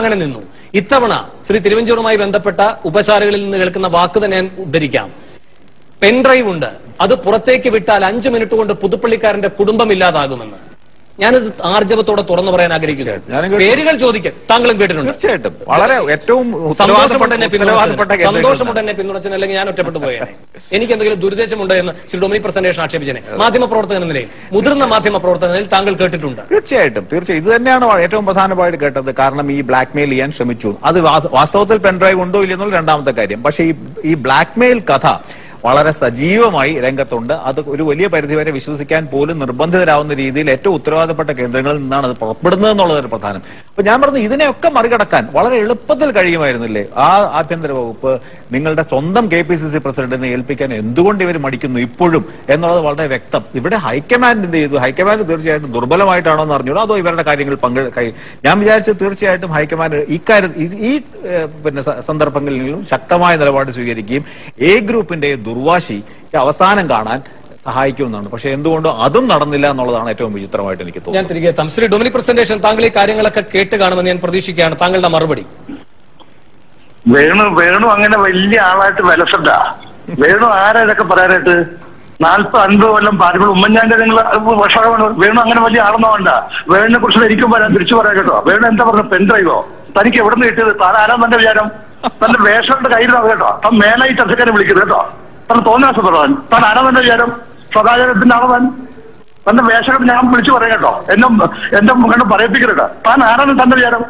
അങ്ങനെ നിന്നു. ഇത്തവണ ശ്രീ തിരുവഞ്ചൂരുമായി ബന്ധപ്പെട്ട ഉപശാലകളിൽ നിന്ന് കേൾക്കുന്ന വാക്ക് തന്നെ ഞാൻ ഉദ്ധരിക്കാം. പെൻഡ്രൈവ് ഉണ്ട്, അത് പുറത്തേക്ക് വിട്ടാൽ 5 മിനിറ്റ് കൊണ്ട് പുതുപ്പള്ളിക്കാരന്റെ കുടുംബം ഇല്ലാതാകുമെന്ന്. ഞാനിത് ആർജവത്തോടെ തുറന്നു പറയാൻ ആഗ്രഹിക്കുന്നു. പേരുകൾ ചോദിക്കാൻ താങ്കളും കേട്ടിട്ടുണ്ട്. തീർച്ചയായിട്ടും വളരെ ഏറ്റവും സന്തോഷമുണ്ട് എന്നെ പിന്തുണച്ചത്, അല്ലെങ്കിൽ ഞാൻ ഒറ്റപ്പെട്ടു പോയേനെ. എനിക്ക് എന്തെങ്കിലും ദുരുദ്ദേശമുണ്ടോ എന്ന് ശ്രീ ഡൊമിനിക് പ്രസന്റേഷൻ ആക്ഷേപിച്ചനെ. മാധ്യമ പ്രവർത്തകൻ എന്ന നിലയിൽ, മുതിർന്ന മാധ്യമ പ്രവർത്തകൻ നിലയിൽ താങ്കൾ കേട്ടിട്ടുണ്ട്. തീർച്ചയായിട്ടും ഇത് തന്നെയാണ് ഏറ്റവും പ്രധാനമായിട്ട് കേട്ടത്. കാരണം ഈ ബ്ലാക്ക് മെയിൽ ചെയ്യാൻ ശ്രമിച്ചു. അത് വാസ്തവത്തിൽ പെൻഡ്രൈവ് ഉണ്ടോ ഇല്ലെന്നുള്ള രണ്ടാമത്തെ കാര്യം. പക്ഷേ ഈ ബ്ലാക്ക് മെയിൽ കഥ വളരെ സജീവമായി രംഗത്തുണ്ട്. അത് ഒരു വലിയ പരിധിവരെ വിശ്വസിക്കാൻ പോലും നിർബന്ധിതരാവുന്ന രീതിയിൽ ഏറ്റവും ഉത്തരവാദിത്തപ്പെട്ട കേന്ദ്രങ്ങളിൽ നിന്നാണ് അത് പുറപ്പെടുന്നത് എന്നുള്ളതൊരു പ്രധാനം. അപ്പൊ ഞാൻ പറഞ്ഞു, ഇതിനെയൊക്കെ മറികടക്കാൻ വളരെ എളുപ്പത്തിൽ കഴിയുമായിരുന്നില്ലേ ആ ആഭ്യന്തര വകുപ്പ് നിങ്ങളുടെ സ്വന്തം KPCC പ്രസിഡന്റിനെ ഏൽപ്പിക്കാൻ എന്തുകൊണ്ട് ഇവർ മടിക്കുന്നു ഇപ്പോഴും എന്നുള്ളത് വളരെ വ്യക്തം. ഇവിടെ ഹൈക്കമാൻഡ് എന്ത് ചെയ്തു? ഹൈക്കമാൻഡ് തീർച്ചയായിട്ടും ദുർബലമായിട്ടാണോ എന്ന് അറിഞ്ഞൂടോ, അതോ ഇവരുടെ കാര്യങ്ങൾ ഞാൻ വിചാരിച്ചത് തീർച്ചയായിട്ടും ഹൈക്കമാൻഡ് ഈ സന്ദർഭങ്ങളിലും ശക്തമായ നിലപാട് സ്വീകരിക്കുകയും A ഗ്രൂപ്പിന്റെ ദുർവാശി അവസാനം കാണാൻ സഹായിക്കുമെന്നാണ്. പക്ഷെ എന്തുകൊണ്ടോ അതും നടന്നില്ല എന്നുള്ളതാണ് ഏറ്റവും വിചിത്രമായിട്ട് എനിക്ക് തോന്നുന്നത്. ഞാൻ തിരികെ എത്താം. ശ്രീ ഡൊമിനിക് പ്രസന്റേഷൻ, താങ്കൾ ഈ കാര്യങ്ങളൊക്കെ കേട്ട് കാണുമെന്ന് ഞാൻ പ്രതീക്ഷിക്കുകയാണ്. താങ്കളുടെ മറുപടി. വേണു അങ്ങനെ വലിയ ആളായിട്ട് വിലസണ്ട. വേണു ആരാ ഇതൊക്കെ പറയാനായിട്ട്? 40-50 കൊല്ലം പാർട്ടി ഉമ്മൻചാണ്ടി നിങ്ങൾ വർഷമാണ്. വേണു അങ്ങനെ വലിയ ആളെന്നോ വേണ്ട. വേണിനെ കുറിച്ച് എനിക്കും പറയാൻ തിരിച്ചു പറയാം കേട്ടോ. വേണു എന്താ പറഞ്ഞ പെൻഡ്രൈവോ? തനിക്ക് എവിടെ നിന്ന് കിട്ടിയത്? താൻ ആരാ തന്റെ വിചാരം? തന്റെ വേഷങ്ങളുടെ കയ്യിലാണ് കേട്ടോ. താൻ മേലായി ചർച്ചക്കാരെ വിളിക്കുന്നത് കേട്ടോ. താൻ തോന്നാസ പറയാൻ. താൻ ആരാ തന്റെ വിചാരം? സദാചാരത്തിന്റെ ആളോ താൻ? തന്റെ വേഷങ്ങൾ ഞാൻ വിളിച്ചു പറയാം കേട്ടോ. എന്റെ മുഖം പറയിപ്പിക്കരുത്. താൻ ആരാണ് തന്റെ വിചാരം?